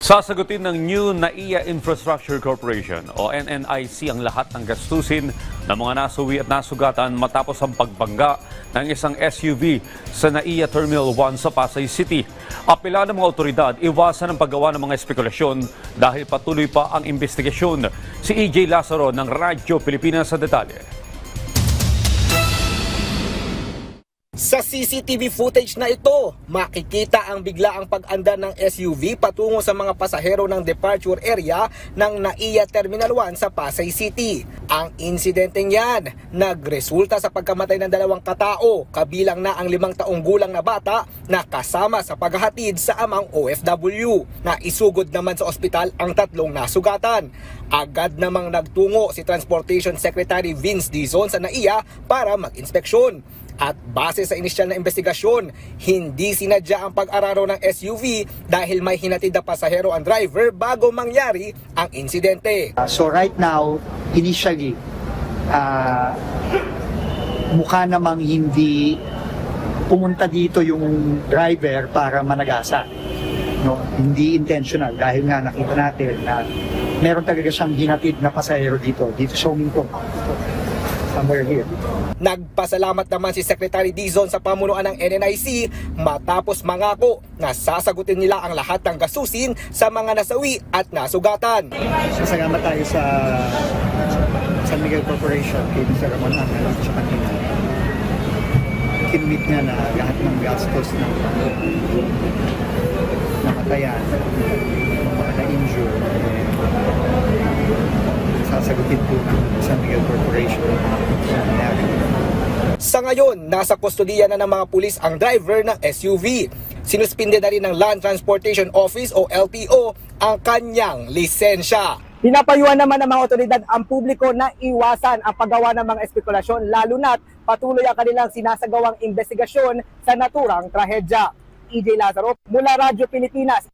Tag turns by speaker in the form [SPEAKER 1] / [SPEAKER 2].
[SPEAKER 1] Sasagutin ng New NAIA Infrastructure Corporation o NNIC ang lahat ng gastusin ng mga nasuwi at nasugatan matapos ang pagbangga ng isang SUV sa NAIA Terminal 1 sa Pasay City. Apela ng mga otoridad, iwasan ang paggawa ng mga espekulasyon dahil patuloy pa ang investigasyon. Si EJ Lazaro ng Radyo Pilipinas sa detalye.
[SPEAKER 2] Sa CCTV footage na ito, makikita ang biglaang pag-andar ng SUV patungo sa mga pasahero ng departure area ng NAIA Terminal 1 sa Pasay City. Ang insidenteng yan, nagresulta sa pagkamatay ng 2 katao, kabilang na ang 5 taong gulang na bata na kasama sa paghahatid sa amang OFW. Naisugod naman sa ospital ang 3 nasugatan. Agad namang nagtungo si Transportation Secretary Vince Dizon sa NAIA para mag-inspeksyon. At base sa inisyal na investigasyon, hindi sinadya ang pag-araro ng SUV dahil may hinatid na pasahero ang driver bago mangyari ang insidente.
[SPEAKER 3] So right now, initially, mukha namang hindi pumunta dito yung driver para managasa. No, hindi intentional dahil nga nakita natin na meron talaga siyang hinatid na pasahero dito sa Huminto. Somewhere here.
[SPEAKER 2] Nagpasalamat naman si Secretary Dizon sa pamunuan ng NNIC matapos mangako na sasagutin nila ang lahat ng gastusin sa mga nasawi at nasugatan.
[SPEAKER 3] Salamat tayo sa San Miguel Corporation, kay Mr. Ramon Angel at sa kanina. Kinmit niya na lahat ng gastos ng namatayan, ng mga na-injure, sasagutin po ng San Miguel Corporation.
[SPEAKER 2] Sa ngayon, nasa kustodiya na ng mga pulis ang driver ng SUV. Sinuspinde na rin ng Land Transportation Office o LTO ang kanyang lisensya.
[SPEAKER 4] Pinapayuhan naman ng mga otoridad ang publiko na iwasan ang paggawa ng mga espekulasyon lalo na't patuloy ang kanilang sinasagawang investigasyon sa naturang trahedya. EJ Lazaro mula Radyo Pilipinas.